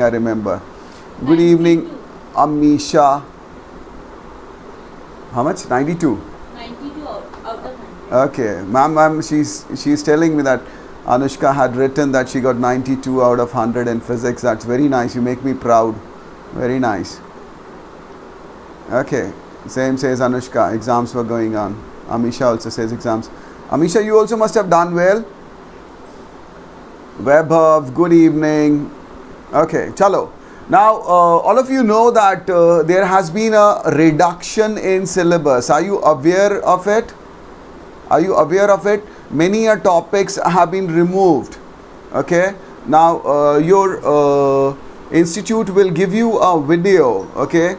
I remember. Good evening, Amisha. How much? 92. 92 out of 100. Okay, ma'am, she's telling me that Anushka had written that she got 92 out of 100 in physics. That's very nice. You make me proud. Very nice. Okay, same says Anushka. Exams were going on. Amisha also says exams. Amisha, you also must have done well. Webhub, good evening. Okay, chalo. Now, all of you know that there has been a reduction in syllabus. Are you aware of it? Are you aware of it? Many topics have been removed. Okay. Now, your institute will give you a video. Okay.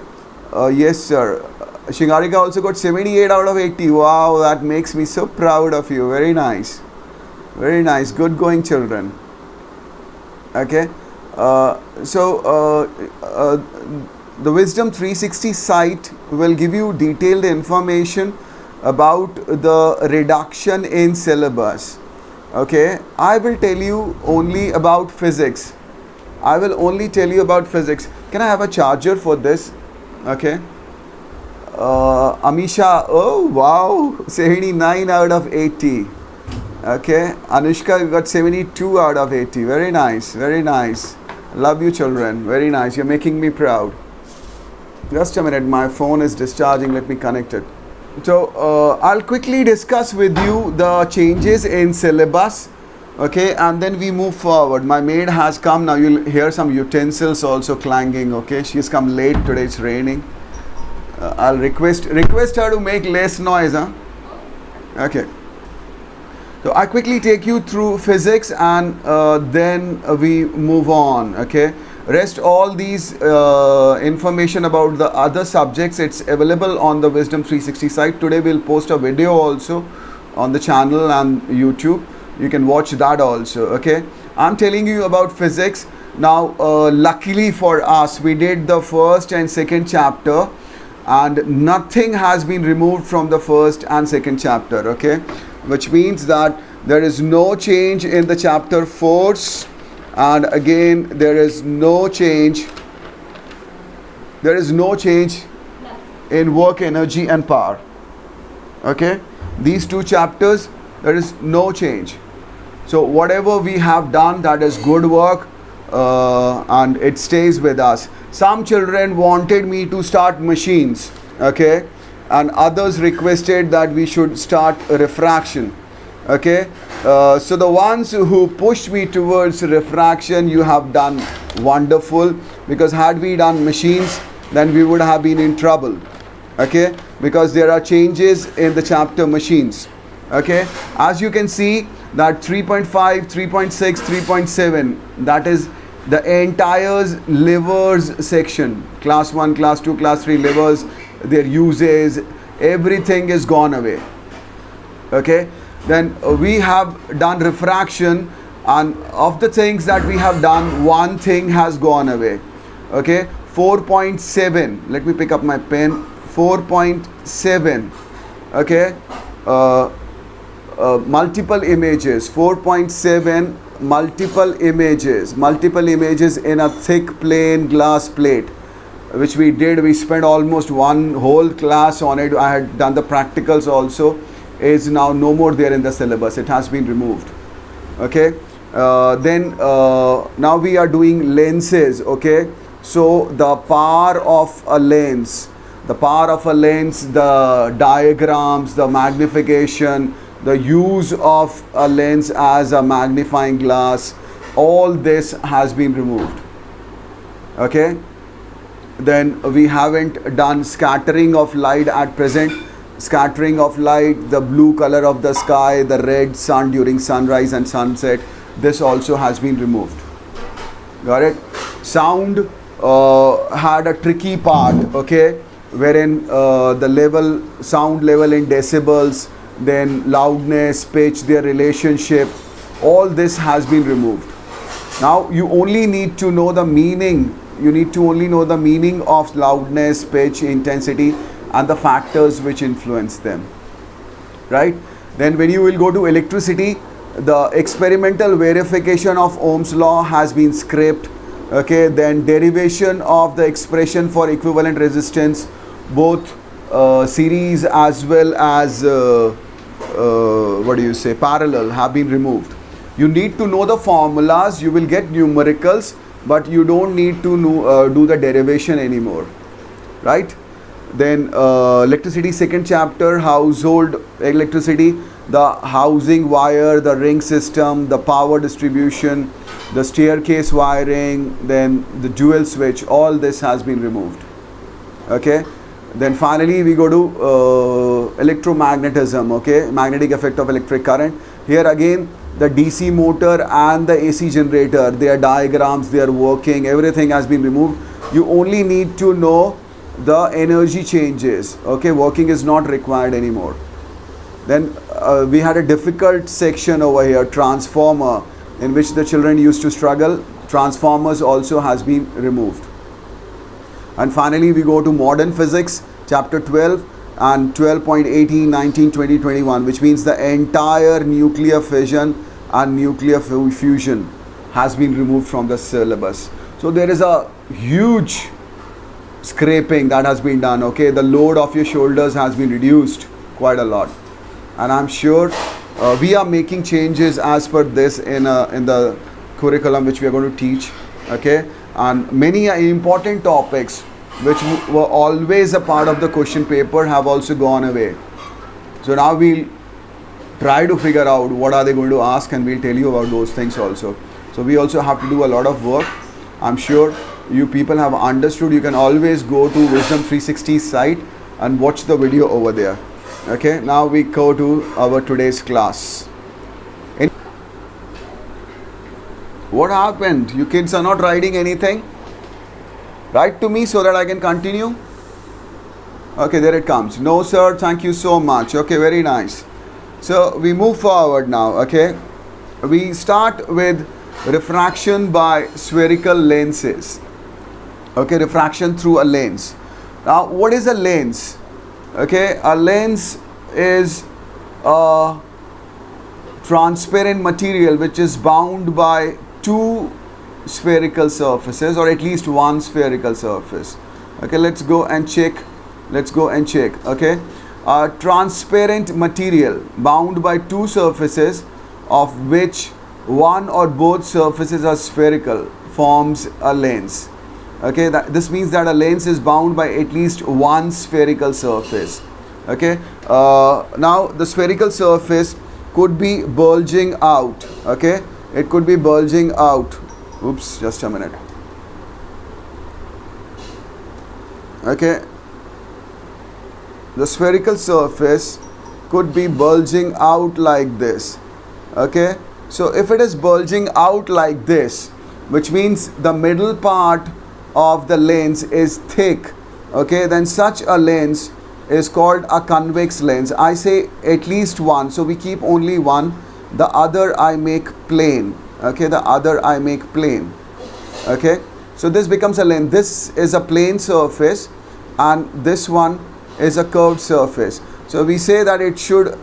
Yes, sir. Shingarika also got 78 out of 80. Wow, that makes me so proud of you. Very nice. Very nice. Good going, children. Okay. The Wisdom 360 site will give you detailed information about the reduction in syllabus. Okay, I will tell you only about physics. I will only tell you about physics. Can I have a charger for this? Okay. Amisha, oh wow, 79 out of 80. Okay, Anushka, you got 72 out of 80. Very nice, very nice. Love you, children. Very nice. You're making me proud. Just a minute, my phone is discharging. Let me connect it. So, I'll quickly discuss with you the changes in syllabus. Okay, and then we move forward. My maid has come. Now you'll hear some utensils also clanging. Okay, she's come late today. It's raining. I'll request her to make less noise. Huh? Okay. So I quickly take you through physics and then we move on. Okay. Rest all these information about the other subjects, it's available on the Wisdom 360 site. Today we'll post a video also on the channel and YouTube. You can watch that also. Okay. I'm telling you about physics. Now luckily for us, we did the first and second chapter and nothing has been removed from the first and second chapter. Okay. Which means that there is no change in the chapter force, and again there is no change in work, energy and power. Okay, these two chapters there is no change. So whatever we have done, that is good work, and it stays with us. Some children wanted me to start machines. Okay, and others requested that we should start refraction. Okay, so the ones who pushed me towards refraction, you have done wonderful, because had we done machines, then we would have been in trouble. Okay, because there are changes in the chapter machines. Okay, as you can see that 3.5, 3.6, 3.7, that is the entire levers section. Class 1, class 2, class 3 levers, their uses, everything is gone away. Okay, then we have done refraction, and of the things that we have done, one thing has gone away. Okay, 4.7, let me pick up my pen. 4.7. Okay, multiple images. 4.7 multiple images in a thick plain glass plate, which we did. We spent almost one whole class on it. I had done the practicals also. Is now no more there in the syllabus. It has been removed. Okay. Then now we are doing lenses. Okay. So the power of a lens, the diagrams, the magnification, the use of a lens as a magnifying glass, all this has been removed. Okay. Then we haven't done scattering of light at present. Scattering of light, the blue color of the sky, the red sun during sunrise and sunset, this also has been removed. Got it? Sound had a tricky part, okay, wherein the sound level in decibels, then loudness, pitch, their relationship, all this has been removed. Now you only need to know the meaning. You need to only know the meaning of loudness, pitch, intensity, and the factors which influence them. Right? Then when you will go to electricity, the experimental verification of Ohm's law has been scrapped. Okay, then derivation of the expression for equivalent resistance, both series as well as parallel, have been removed. You need to know the formulas, you will get numericals, but you don't need to know, do the derivation anymore, right? Then electricity, second chapter, household electricity, the housing wire, the ring system, the power distribution, the staircase wiring, then the dual switch, all this has been removed. Okay, then finally we go to electromagnetism. Okay, magnetic effect of electric current. Here again, the DC motor and the AC generator, their diagrams, their working, everything has been removed. You only need to know the energy changes. Okay, working is not required anymore. Then we had a difficult section over here, transformer, in which the children used to struggle. Transformers also has been removed. And finally we go to modern physics, chapter 12 and 12.18, 19, 20, 21, which means the entire nuclear fission and nuclear fusion has been removed from the syllabus. So there is a huge scraping that has been done. Okay, the load of your shoulders has been reduced quite a lot, and I'm sure we are making changes as per this in the curriculum which we are going to teach. Okay, and many important topics which were always a part of the question paper have also gone away. So now we'll try to figure out what are they going to ask, and we'll tell you about those things also. So we also have to do a lot of work. I'm sure you people have understood. You can always go to Wisdom 360 site and watch the video over there. Okay, now we go to our today's class. What happened? You kids are not writing anything? Write to me so that I can continue. Okay, there it comes. No sir, thank you so much. Okay, very nice. So we move forward now. Okay, we start with refraction by spherical lenses. Okay, refraction through a lens. Now what is a lens? Okay, a lens is a transparent material which is bound by two spherical surfaces, or at least one spherical surface. Okay, let's go and check. Okay, a transparent material bound by two surfaces of which one or both surfaces are spherical forms a lens. Okay, this means that a lens is bound by at least one spherical surface. Okay, now the spherical surface could be bulging out. Okay, it could be bulging out. Oops, just a minute. Okay, the spherical surface could be bulging out like this. Okay, so if it is bulging out like this, which means the middle part of the lens is thick, okay, then such a lens is called a convex lens. I say at least one, so we keep only one. The other I make plane. Okay, the other I make plane. Okay, so this becomes a lens. This is a plane surface and this one is a curved surface. So we say that it should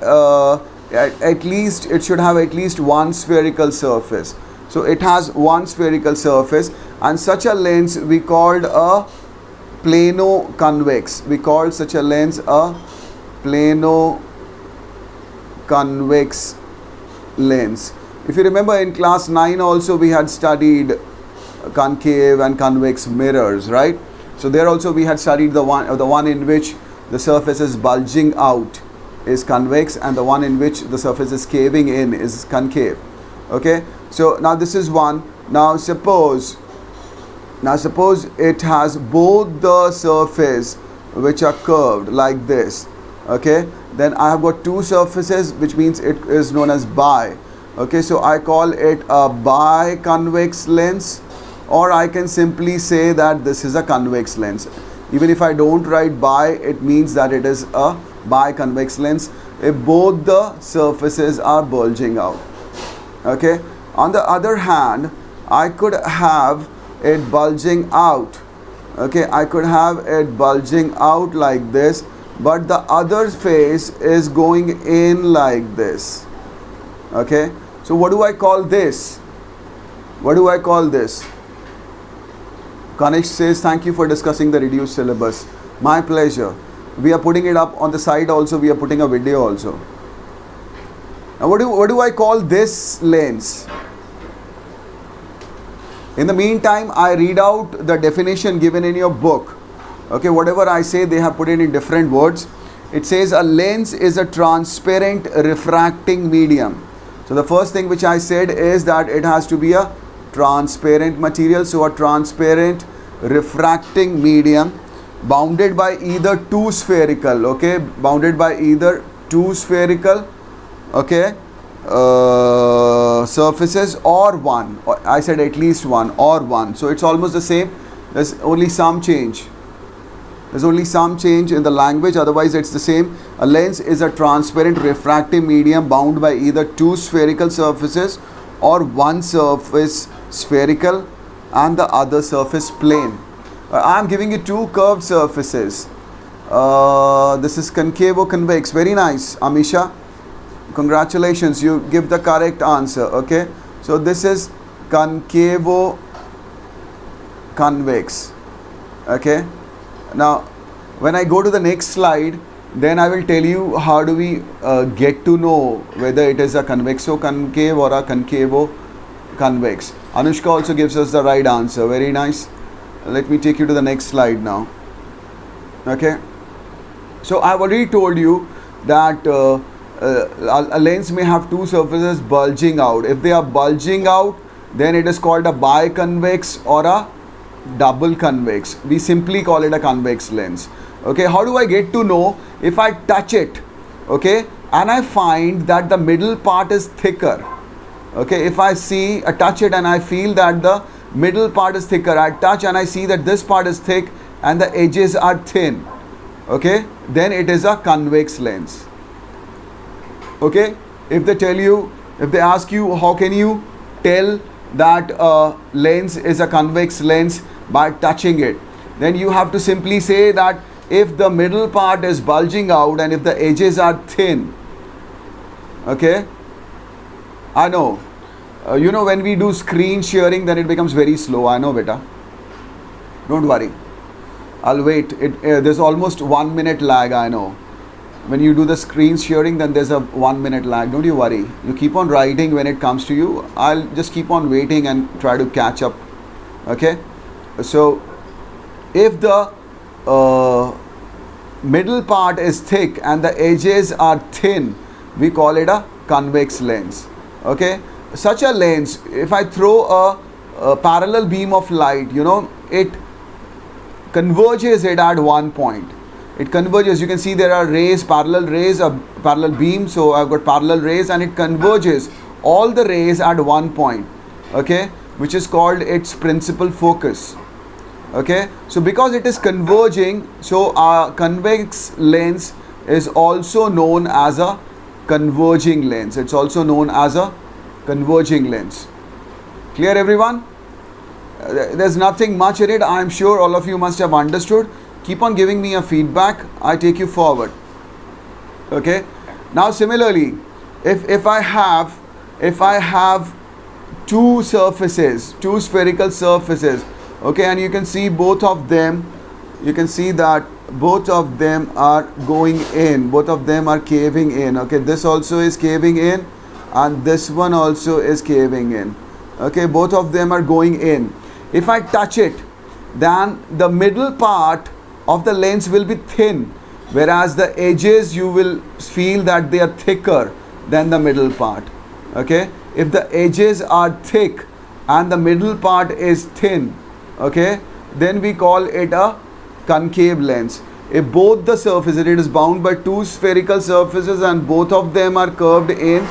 it should have at least one spherical surface. So it has one spherical surface, and such a lens we called a Plano-Convex. We called such a lens a Plano-Convex lens. If you remember, in class 9 also we had studied concave and convex mirrors, right? So there also we had studied the one in which the surface is bulging out is convex, and the one in which the surface is caving in is concave. Okay, so now this is one. Now suppose it has both the surface which are curved like this. Okay, then I have got two surfaces, which means it is known as bi. Okay, so I call it a biconvex lens, or I can simply say that this is a convex lens. Even if I don't write bi, it means that it is a biconvex lens if both the surfaces are bulging out. Okay, on the other hand, I could have it bulging out. Okay, I could have it bulging out like this, but the other face is going in like this. Okay, so what do I call this? What do I call this? Kanish says, thank you for discussing the reduced syllabus. My pleasure. We are putting it up on the side also. We are putting a video also. Now what do I call this lens? In the meantime, I read out the definition given in your book. Okay, whatever I say, they have put it in different words. It says a lens is a transparent refracting medium. So the first thing which I said is that it has to be a transparent material. So a transparent refracting medium bounded by either two spherical, okay, bounded by either two spherical, okay, surfaces or one. I said at least one or one. So it's almost the same. There's only some change. There's only some change in the language, otherwise it's the same. A lens is a transparent refractive medium bound by either two spherical surfaces or one surface spherical and the other surface plane. I am giving you two curved surfaces. This is concavo-convex. Very nice, Amisha. Congratulations, you give the correct answer. Okay, so this is concavo-convex. Okay. Now, when I go to the next slide, then I will tell you how do we get to know whether it is a convexo-concave or a concavo-convex. Anushka also gives us the right answer. Very nice. Let me take you to the next slide now. Okay. So, I have already told you that a lens may have two surfaces bulging out. If they are bulging out, then it is called a biconvex or a double convex. We simply call it a convex lens. Okay, how do I get to know? If I touch it, okay, and I find that the middle part is thicker. Okay, if I touch it and I feel that the middle part is thicker, I touch and I see that this part is thick and the edges are thin. Okay, then it is a convex lens. Okay, if they ask you how can you tell that a lens is a convex lens by touching it, then you have to simply say that if the middle part is bulging out and if the edges are thin. Okay, I know, you know, when we do screen sharing, then it becomes very slow. I know, beta, don't worry, I'll wait. There's almost 1 minute lag. I know, when you do the screen sharing, then there's a 1 minute lag. Don't you worry, you keep on writing. When it comes to you, I'll just keep on waiting and try to catch up. Okay, so if the middle part is thick and the edges are thin, we call it a convex lens. Okay, such a lens, if I throw a parallel beam of light, you know, it converges it at one point. It converges. You can see there are rays, parallel rays, a parallel beam. So I've got parallel rays and it converges all the rays at one point. Okay, which is called its principal focus. Okay, so because it is converging, so our convex lens is also known as a converging lens. It's also known as a converging lens. Clear, everyone? There's nothing much in it. I'm sure all of you must have understood. Keep on giving me a feedback. I take you forward. Okay. Now similarly, if I have two surfaces, two spherical surfaces, okay, and you can see both of them, you can see that both of them are going in, both of them are caving in. Okay, this also is caving in and this one also is caving in. Okay, both of them are going in. If I touch it, then the middle part of the lens will be thin, whereas the edges you will feel that they are thicker than the middle part. Okay, if the edges are thick and the middle part is thin, okay, then we call it a concave lens. If both the surfaces, it is bound by two spherical surfaces and both of them are curved in,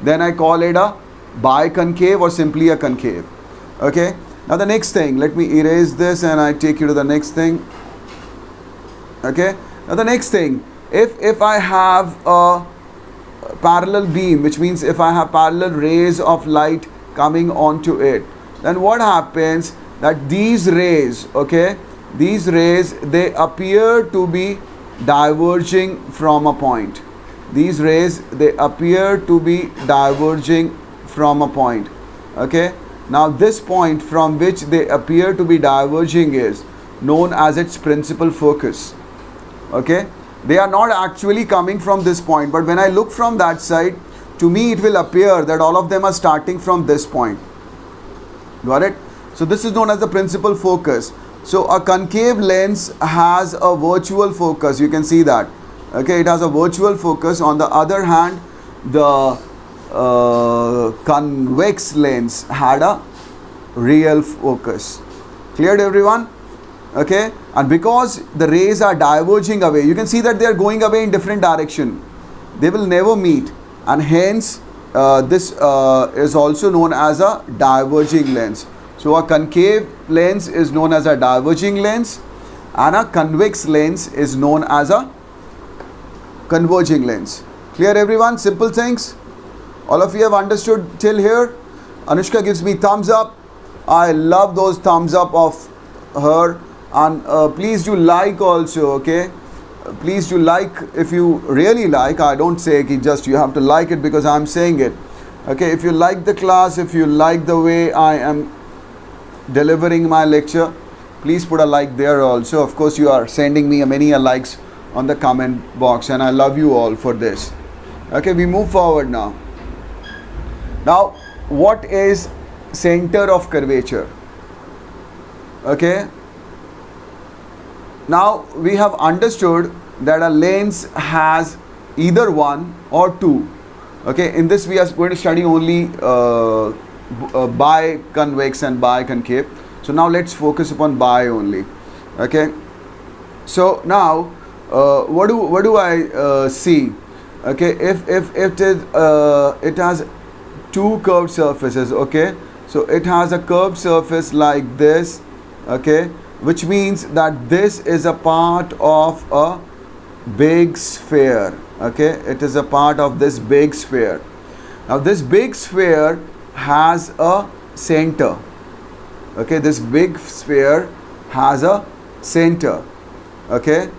then I call it a biconcave or simply a concave. Okay, now the next thing, let me erase this and I take you to the next thing. Okay, now the next thing, if I have a parallel beam, which means if I have parallel rays of light coming onto it, then what happens that these rays, okay, these rays, they appear to be diverging from a point. These rays, they appear to be diverging from a point. Okay, Now this point from which they appear to be diverging is known as its principal focus. Okay, they are not actually coming from this point, but when I look from that side, to me it will appear that all of them are starting from this point. Got it? So this is known as the principal focus. So a concave lens has a virtual focus, you can see that. Okay, it has a virtual focus. On the other hand, the convex lens had a real focus. Cleared, everyone? Okay, and because the rays are diverging away, you can see that they are going away in different direction. They will never meet, and hence this is also known as a diverging lens. So a concave lens is known as a diverging lens, and a convex lens is known as a converging lens. Clear, everyone? Simple things. All of you have understood till here? Anushka gives me thumbs up. I love those thumbs up of her. And please do like also, okay? Please do like if you really like. I don't say ki just you have to like it because I'm saying it. Okay, if you like the class, if you like the way I am delivering my lecture, please put a like there also. Of course, you are sending me many likes on the comment box, and I love you all for this. Okay, we move forward now. Now, what is center of curvature? Okay, now we have understood that a lens has either one or two. Okay, in this we are going to study only biconvex and biconcave. So now let's focus upon bi only. Okay, so now what do I see? Okay, if it has two curved surfaces. Okay, so it has a curved surface like this. Okay, which means that this is a part of a big sphere. Okay, it is a part of this big sphere. Now this big sphere has a center. Okay, this big sphere has a center. Okay,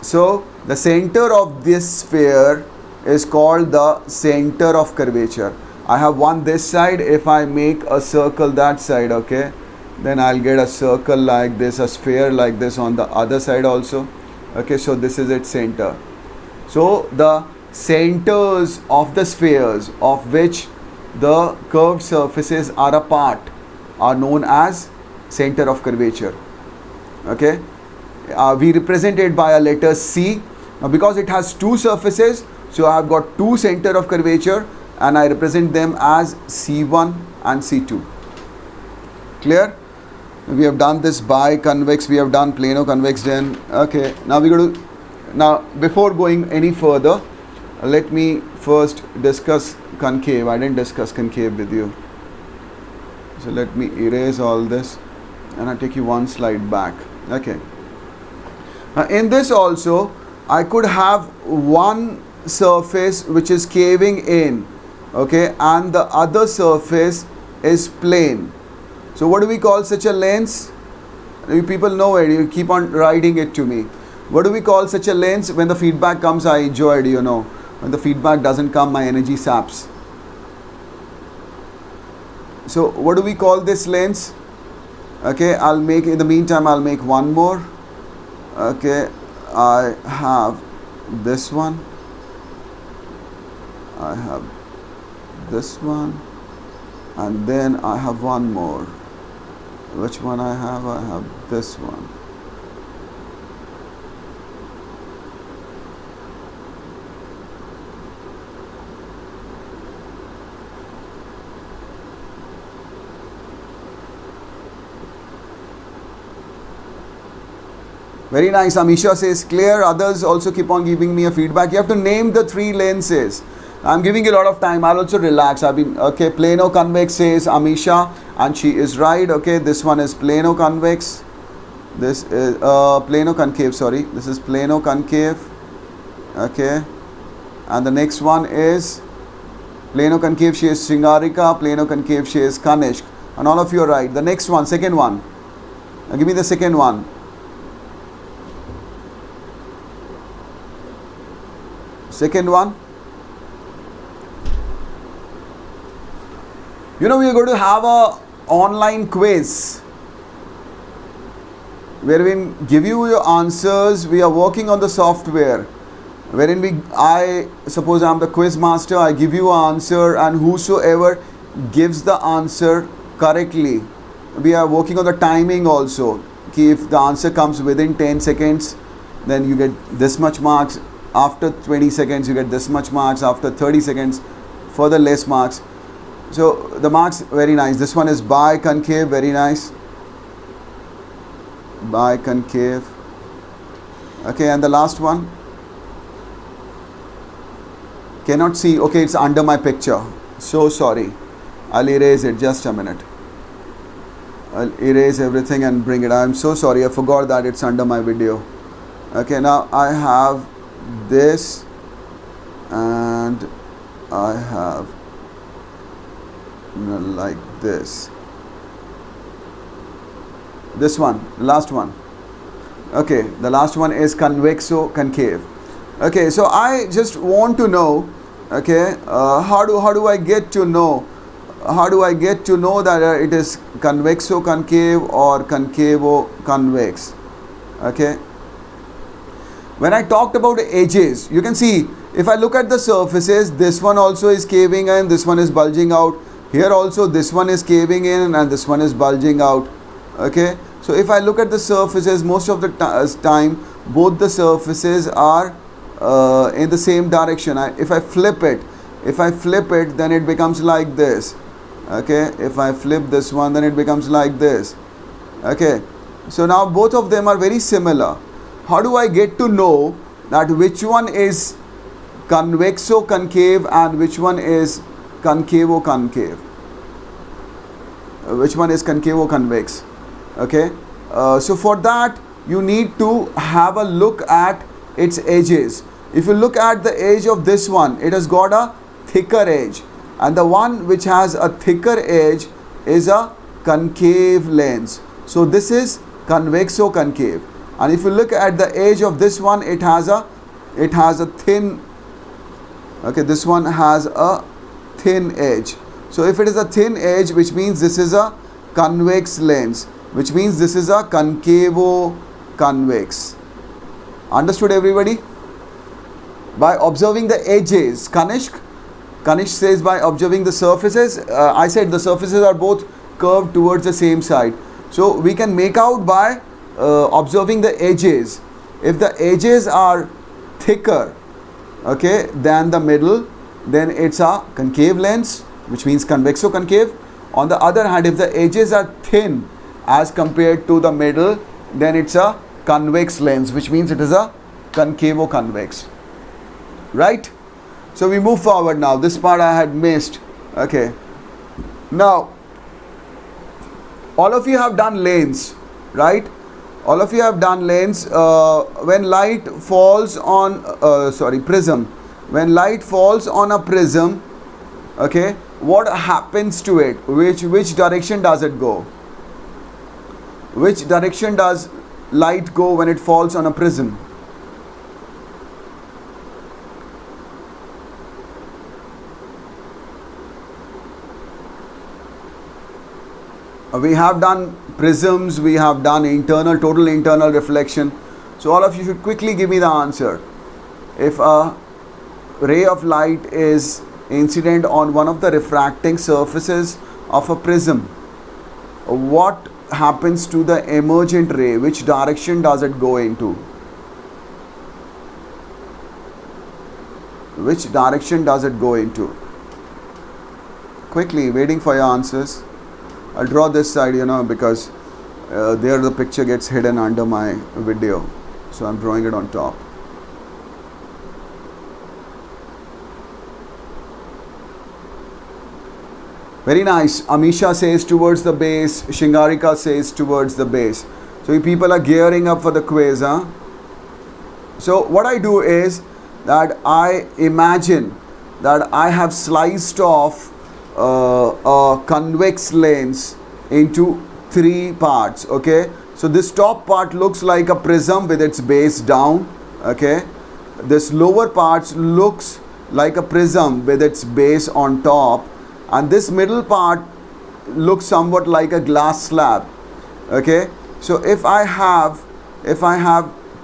so the center of this sphere is called the center of curvature. I have one this side. If I make a circle that side, okay, then I'll get a circle like this, a sphere like this on the other side also. Okay, so this is its center. So the centers of the spheres of which the curved surfaces are a part are known as center of curvature. Okay, we represent it by a letter C. Now because it has two surfaces, so I have got two center of curvature, and I represent them as C1 and C2. Clear? We have done this biconvex, we have done plano-convex then. Okay, now we go to, now before going any further, let me first discuss concave. I didn't discuss concave with you. So let me erase all this and I'll take you one slide back. Okay. Now in this also, I could have one surface which is caving in, okay, and the other surface is plane. So what do we call such a lens? You people know it, you keep on writing it to me. What do we call such a lens? When the feedback comes, I enjoy it, you know. When the feedback doesn't come, my energy saps. So what do we call this lens? Okay, I'll make, in the meantime, I'll make one more. Okay, I have this one. I have this one. And then I have one more. Which one I have? I have this one. Very nice. Amisha says clear. Others also keep on giving me a feedback. You have to name the three lenses. I'm giving you a lot of time. I'll also relax. I've been okay. Plano-convex says Amisha, and she is right. Okay, this one is plano-convex. This is plano-concave. Sorry, this is plano-concave. Okay, and the next one is plano-concave. She is Sringarika. Plano-concave. She is Kanishk. And all of you are right. The next one, second one. Now give me the second one. Second one. You know, we are going to have a online quiz where we give you your answers. We are working on the software wherein I suppose I'm the quiz master, I give you an answer, and whosoever gives the answer correctly, we are working on the timing also. If the answer comes within 10 seconds, then you get this much marks. After 20 seconds, you get this much marks. After 30 seconds, further less marks. So the marks, very nice. This one is biconcave, very nice. Biconcave. Okay, and the last one. Cannot see. Okay, it's under my picture. So sorry. I'll erase it. Just a minute. I'll erase everything and bring it. I'm so sorry. I forgot that it's under my video. Okay, now I have this and I have like this. This one, the last one. Okay, the last one is convexo-concave. Okay, so I just want to know, okay, how do I get to know? How do I get to know that it is convexo-concave or concavo-convex? Okay. When I talked about edges, you can see if I look at the surfaces, this one also is caving in, this one is bulging out. Here also this one is caving in and this one is bulging out. Okay. So if I look at the surfaces, most of the time both the surfaces are in the same direction. If I flip it, then it becomes like this. Okay, if I flip this one, then it becomes like this. Okay, so now both of them are very similar. How do I get to know that which one is convexo-concave and which one is concavo-concave? Which one is concavo-convex? Okay, so for that you need to have a look at its edges. If you look at the edge of this one, it has got a thicker edge, and the one which has a thicker edge is a concave lens. So this is convexo-concave. And if you look at the edge of this one, it has a thin, okay, this one has a thin edge. So if it is a thin edge, which means this is a convex lens, which means this is a concavo-convex. Understood, everybody? By observing the edges, Kanishk says by observing the surfaces. I said the surfaces are both curved towards the same side. So we can make out by observing the edges. If the edges are thicker, okay, than the middle, then it's a concave lens, which means convexo-concave. On the other hand, if the edges are thin as compared to the middle, then it's a convex lens, which means it is a concavo-convex. Right? So we move forward now. This part I had missed. Okay. Now, all of you have done lens, right? All of you have done lens. When light falls on, prism. When light falls on a prism, okay, what happens to it? Which direction does it go? Which direction does light go when it falls on a prism? We have done prisms, we have done total internal reflection. So all of you should quickly give me the answer. If a ray of light is incident on one of the refracting surfaces of a prism, what happens to the emergent ray? Which direction does it go into? Which direction does it go into? Quickly, waiting for your answers. I'll draw this side, because there the picture gets hidden under my video. So I'm drawing it on top. Very nice. Amisha says towards the base. Shingarika says towards the base. So people are gearing up for the quiz. So what I do is that I imagine that I have sliced off a convex lens into three parts. Okay, so this top part looks like a prism with its base down. Okay, this lower part looks like a prism with its base on top, and this middle part looks somewhat like a glass slab. Okay, so if I have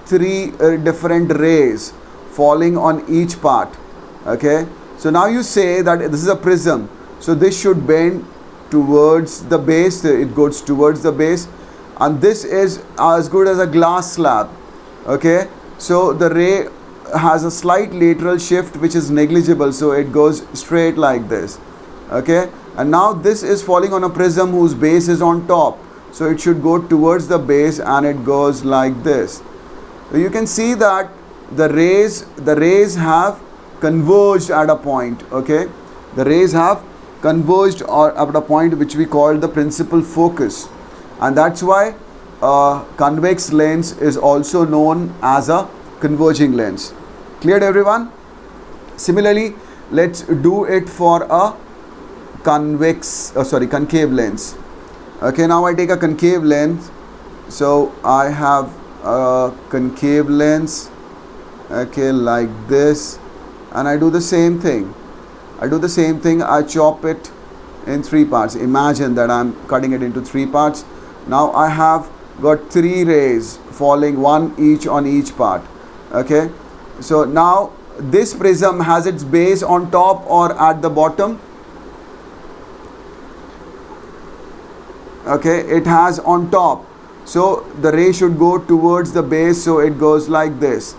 three different rays falling on each part, okay, so now you say that this is a prism, so this should bend towards the base, it goes towards the base, and this is as good as a glass slab. Okay, so the ray has a slight lateral shift which is negligible, so it goes straight like this. Okay, and now this is falling on a prism whose base is on top, so it should go towards the base and it goes like this. So you can see that the rays have converged at a point. Okay, the rays have converged or at a point which we call the principal focus, and that's why convex lens is also known as a converging lens. Cleared, everyone? Similarly, let's do it for a concave lens. Okay, now I take a concave lens, so I have a concave lens, okay, like this, and I do the same thing. I chop it in three parts. Imagine that I'm cutting it into three parts. Now I have got three rays falling, one each on each part. Okay, so now this prism has its base on top or at the bottom. Okay, it has on top, so the ray should go towards the base, so it goes like this.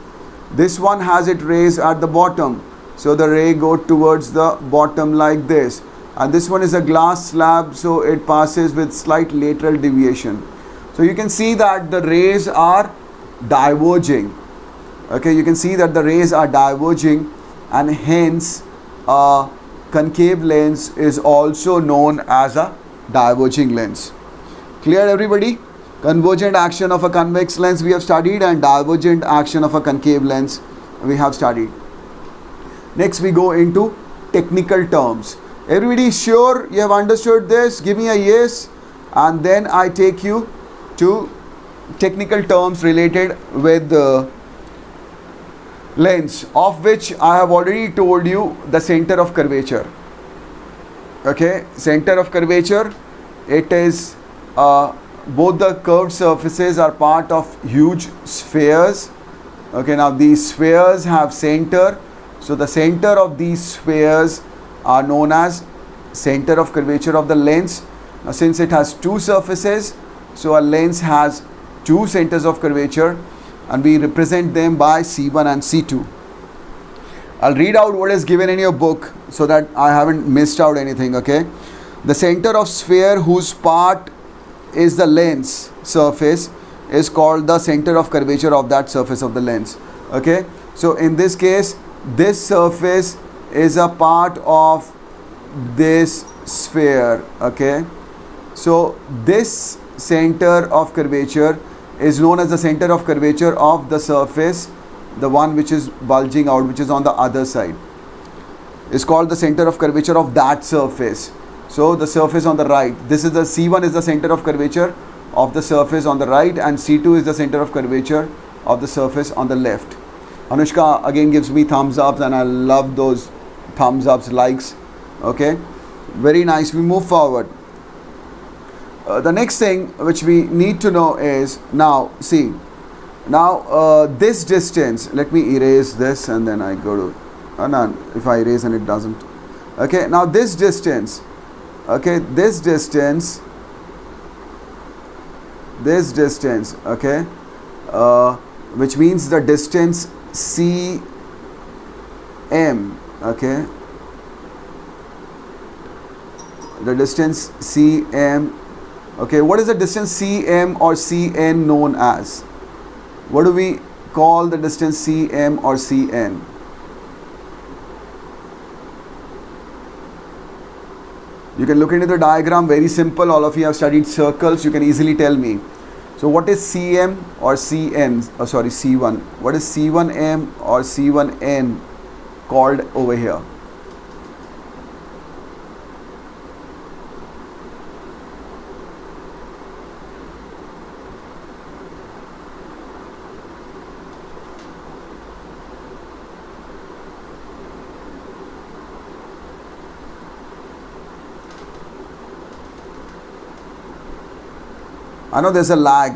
This one has its rays at the bottom, so the ray go towards the bottom like this, and this one is a glass slab, so it passes with slight lateral deviation. So you can see that the rays are diverging. Okay, you can see that the rays are diverging, and hence concave lens is also known as a diverging lens. Clear, everybody? Convergent action of a convex lens we have studied, and divergent action of a concave lens we have studied. Next we go into technical terms. Everybody sure you have understood this? Give me a yes, and then I take you to technical terms related with the lens, of which I have already told you the center of curvature. Okay, center of curvature, it is both the curved surfaces are part of huge spheres. Okay, now these spheres have center, so the center of these spheres are known as center of curvature of the lens. Now since it has two surfaces, so a lens has two centers of curvature, and we represent them by C1 and C2. I'll read out what is given in your book so that I haven't missed out anything. Okay, the center of sphere whose part is the lens surface is called the center of curvature of that surface of the lens. Okay, so in this case, this surface is a part of this sphere. Okay, so this center of curvature is known as the center of curvature of the surface, the one which is bulging out, which is on the other side, is called the center of curvature of that surface. So the surface on the right, this is the C1 is the center of curvature of the surface on the right, and C2 is the center of curvature of the surface on the left. Anushka again gives me thumbs ups, and I love those thumbs ups, likes. Okay, very nice. We move forward. The next thing which we need to know is, now see, now this distance, let me erase this and then I go to, no, if I erase and it doesn't. Okay, now this distance, okay, this distance, okay, which means the distance CM, okay, the distance CM. Okay, what is the distance CM or CN known as? What do we call the distance CM or CN? You can look into the diagram, very simple. All of you have studied circles, you can easily tell me. So what is CM or CN, oh sorry, C1? What is C1M or C1N called over here? I know there's a lag.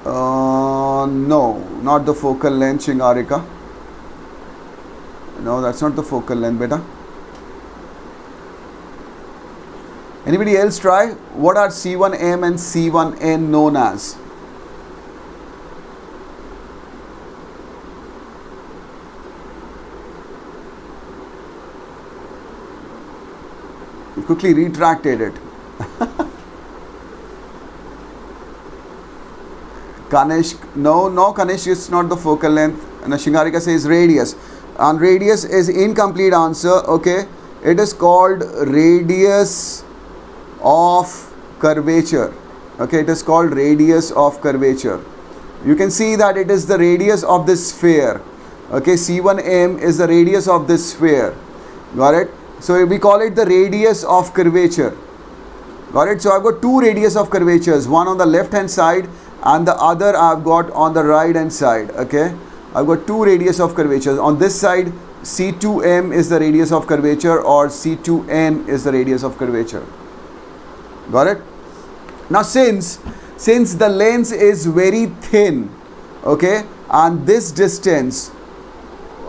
No, not the focal length, Shingarika. No, that's not the focal length, beta. Anybody else try? What are C1M and C1N known as? You quickly retracted it. Kanishk, no, Kanishk is not the focal length. And Shingarika says radius. And radius is incomplete answer, okay. It is called radius of curvature, okay. It is called radius of curvature. You can see that it is the radius of this sphere, okay. C1M is the radius of this sphere, got it. So we call it the radius of curvature, got it. So I've got two radius of curvatures, one on the left hand side and the other I've got on the right hand side, okay. I've got two radius of curvatures. On this side, C2M is the radius of curvature or C2N is the radius of curvature. Got it? Now since the lens is very thin, okay, and this distance,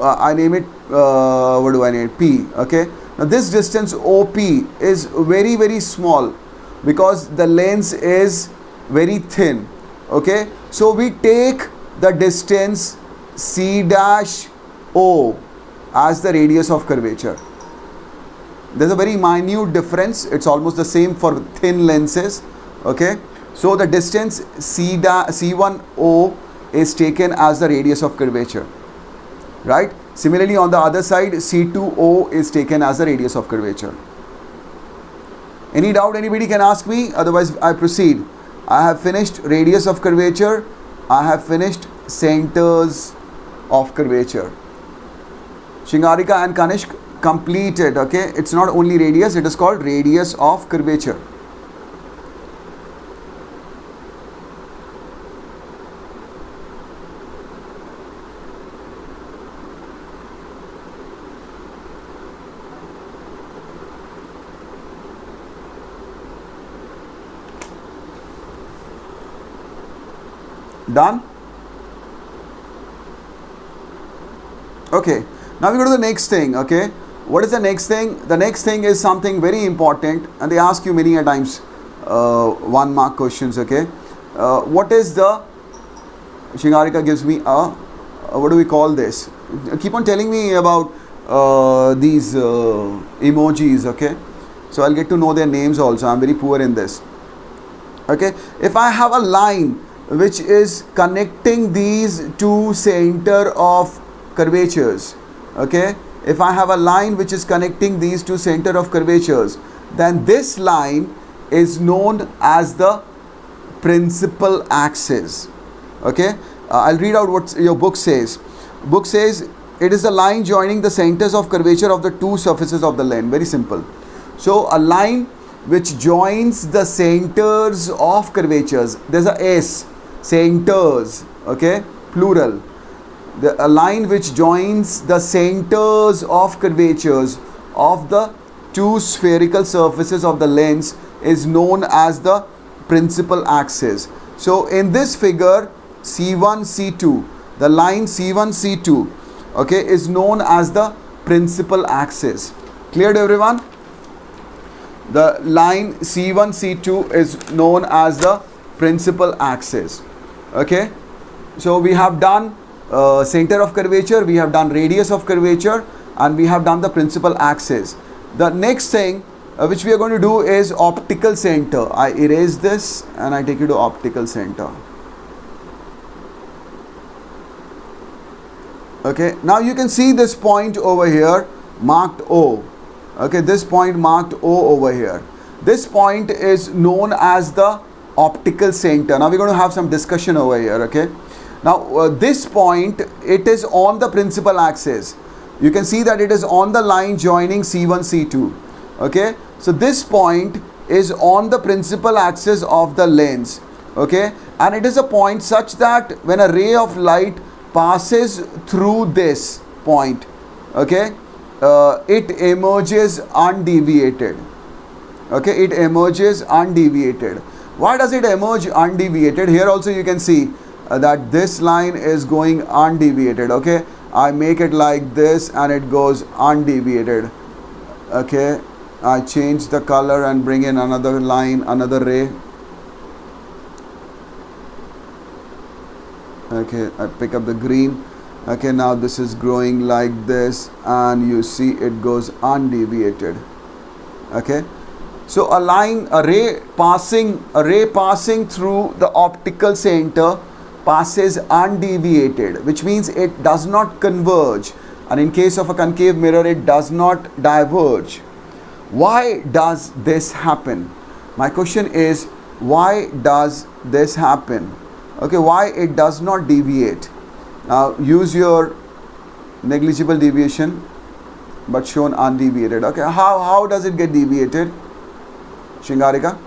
I name it, what do I name it? P, okay. Now this distance OP is very, very small because the lens is very thin, okay. So we take the distance C dash O as the radius of curvature. There's a very minute difference. It's almost the same for thin lenses, okay. So the distance C1O is taken as the radius of curvature, right. Similarly on the other side, C2O is taken as the radius of curvature. Any doubt anybody can ask me, otherwise I proceed. I have finished radius of curvature. I have finished centers of curvature. Shingarika and Kanishk completed, okay. It's not only radius, it is called radius of curvature. Done? Okay, now we go to the next thing, okay. What is the next thing? The next thing is something very important and they ask you many a times 1 mark questions, okay. What is the, Shingarika gives me a, what do we call this? Keep on telling me about these emojis, okay. So I'll get to know their names also. I'm very poor in this, okay. If I have a line which is connecting these two center of curvatures, okay. If I have a line which is connecting these two center of curvatures, then this line is known as the principal axis, okay. I'll read out what your book says. Book says it is the line joining the centers of curvature of the two surfaces of the lens. Very simple. So a line which joins the centers of curvatures, there's a S, centers, okay, plural. A line which joins the centers of curvatures of the two spherical surfaces of the lens is known as the principal axis. So in this figure, C1, C2, the line C1, C2, okay, is known as the principal axis. Clear to everyone? The line C1, C2 is known as the principal axis, okay. So we have done center of curvature, we have done radius of curvature, and we have done the principal axis. The next thing which we are going to do is optical center. I erase this and I take you to optical center. Okay, now you can see this point over here marked O. Okay, this point marked O over here. This point is known as the optical center. Now we're going to have some discussion over here, okay. Now this point, it is on the principal axis. You can see that it is on the line joining C1, C2, okay. So this point is on the principal axis of the lens, okay, and it is a point such that when a ray of light passes through this point, okay, it emerges undeviated, okay, it emerges undeviated. Why does it emerge undeviated? Here also you can see that this line is going undeviated. Okay, I make it like this and it goes undeviated. Okay, I change the color and bring in another line, another ray. Okay, I pick up the green. Okay, now this is growing like this and you see it goes undeviated. Okay, so a ray passing through the optical center passes undeviated, which means it does not converge, and in case of a concave mirror it does not diverge. Why does this happen? My question is, why does this happen? Okay, why it does not deviate? Now use your negligible deviation but shown undeviated. Okay, how does it get deviated, Shingarika?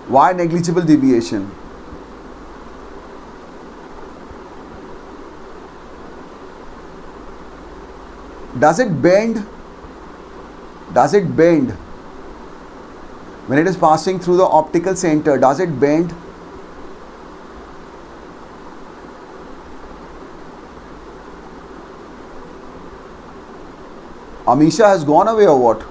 Why negligible deviation? Does it bend? Does it bend? When it is passing through the optical center, does it bend? Amisha has gone away or what?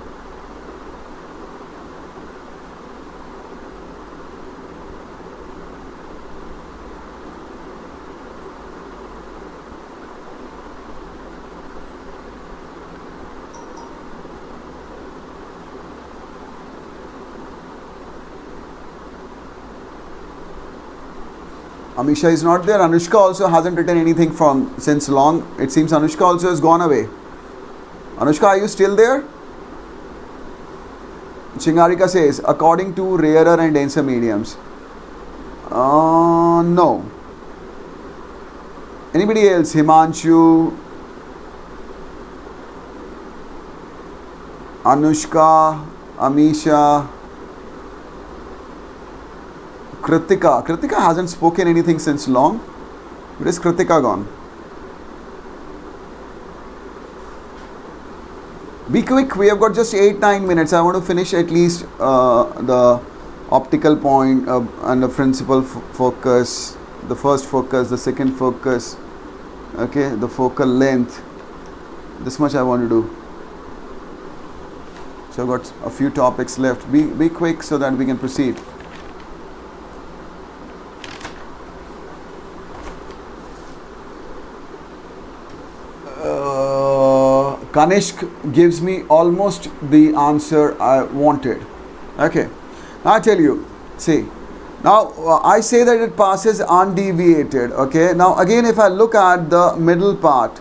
Amisha is not there. Anushka also hasn't written anything from since long. It seems Anushka also has gone away. Anushka, are you still there? Shingarika says, according to rarer and denser mediums. No. Anybody else? Himanshu, Anushka, Amisha, Kritika. Kritika hasn't spoken anything since long. Where is Kritika gone? Be quick, we have got just 8-9 minutes. I want to finish at least the optical point and the principal focus, the first focus, the second focus, okay, the focal length. This much I want to do. So I've got a few topics left. Be quick so that we can proceed. Kanishk gives me almost the answer I wanted. Okay, I tell you, see, now I say that it passes undeviated. Okay, now again if I look at the middle part,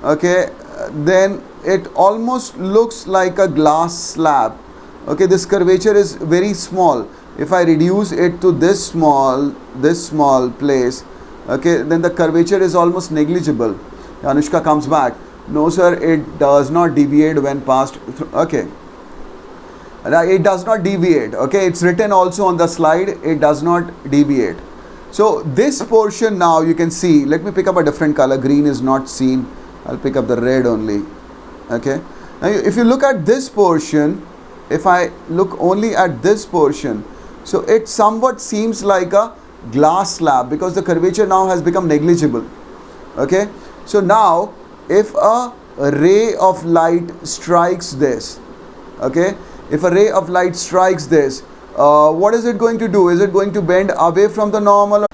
okay, then it almost looks like a glass slab. Okay, this curvature is very small. If I reduce it to this small place, okay, then the curvature is almost negligible. Anushka comes back. No sir, it does not deviate when passed through. Okay, it does not deviate. Okay, it's written also on the slide, it does not deviate. So this portion now you can see, let me pick up a different color. Green is not seen, I'll pick up the red only. Okay, now if you look at this portion, if I look only at this portion, so it somewhat seems like a glass slab because the curvature now has become negligible. Okay, so now if a ray of light strikes this, okay, if a ray of light strikes this, what is it going to do? Is it going to bend away from the normal?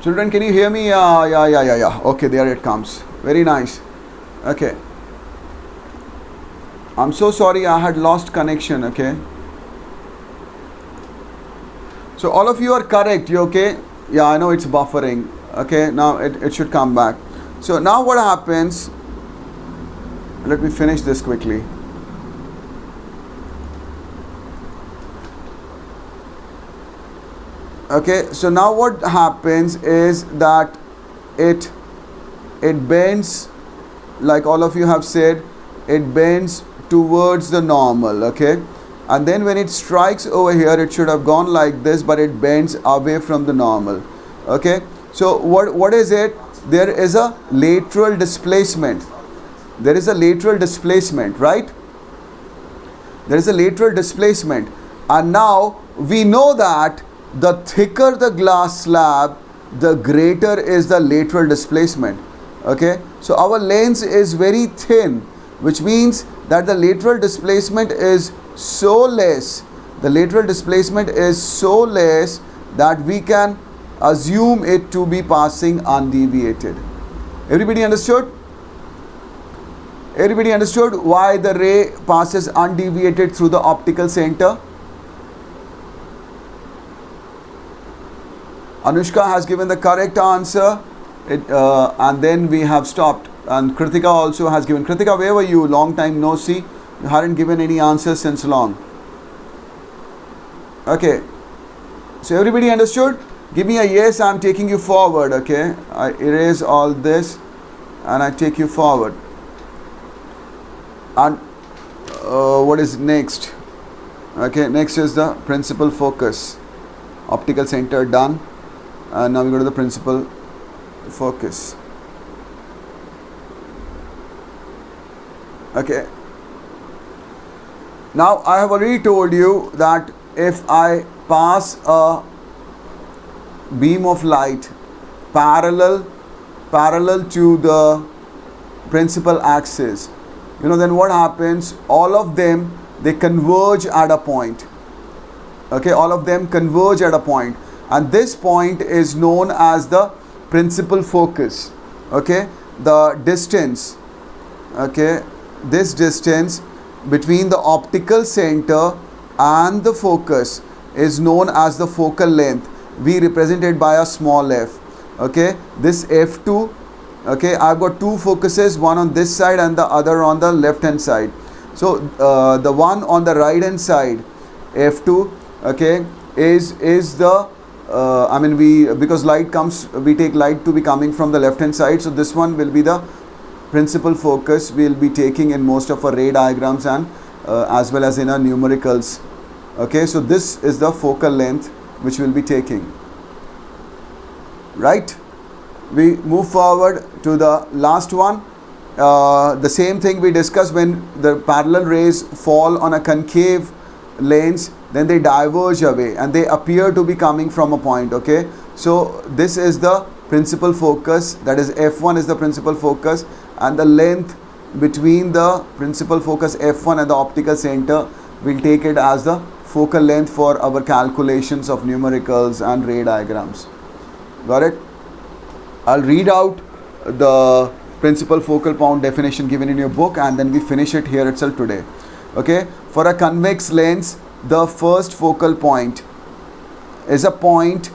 Children, can you hear me? Yeah. Okay, there it comes. Very nice. Okay, I'm so sorry, I had lost connection. Okay, so all of you are correct. You okay? Yeah, I know it's buffering. Okay, now it should come back. So now what happens, let me finish this quickly. Okay, so now what happens is that it bends, like all of you have said, it bends towards the normal. Okay, and then when it strikes over here, it should have gone like this, but it bends away from the normal. Okay, so what is it? there is a lateral displacement. There is a lateral displacement, right? There is a lateral displacement. And now we know that the thicker the glass slab, the greater is the lateral displacement. Okay, so our lens is very thin, which means that the lateral displacement is so less. The lateral displacement is so less that we can assume it to be passing undeviated. Everybody understood? Everybody understood why the ray passes undeviated through the optical center? Anushka has given the correct answer, and then we have stopped. And Kritika also has given. Kritika, where were you? Long time no see. You hadn't given any answers since long. Okay. So everybody understood? Give me a yes, I'm taking you forward. Okay. I erase all this and I take you forward. And what is next? Okay, next is the principal focus. Optical center done. And now we go to the principal focus. Okay. Now I have already told you that if I pass a beam of light parallel to the principal axis, you know, then what happens? All of them, they converge at a point. Okay, all of them converge at a point, and this point is known as the principal focus. Okay, the distance, okay, this distance between the optical center and the focus is known as the focal length. We represent it by a small f. Okay, this f2. Okay, I've got two focuses, one on this side and the other on the left hand side. So the one on the right hand side, f2, okay, is the because light comes, we take light to be coming from the left hand side, so this one will be the principal focus we'll be taking in most of our ray diagrams and as well as in our numericals. Okay, so this is the focal length which we'll be taking, right? We move forward to the last one. The same thing we discussed when the parallel rays fall on a concave lens, then they diverge away and they appear to be coming from a point. Okay, so this is the principal focus, that is f1 is the principal focus, and the length between the principal focus f1 and the optical center, we'll take it as the focal length for our calculations of numericals and ray diagrams. Got it? I'll read out the principal focal point definition given in your book, and then we finish it here itself today. Okay, for a convex lens, the first focal point is a point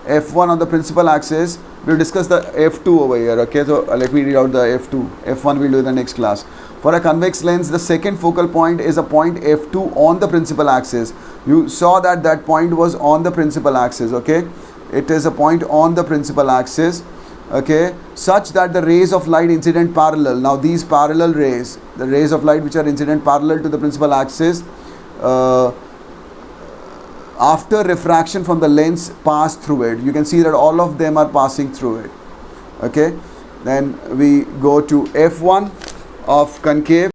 f1 on the principal axis. We'll discuss the f2 over here. Okay, so let me read out the f2. f1 we'll do in the next class. For a convex lens, the second focal point is a point f2 on the principal axis. You saw that that point was on the principal axis. Okay, it is a point on the principal axis. Okay, such that the rays of light incident parallel, now these parallel rays, the rays of light which are incident parallel to the principal axis, after refraction from the lens pass through it. You can see that all of them are passing through it. Okay, then we go to f1 of concave.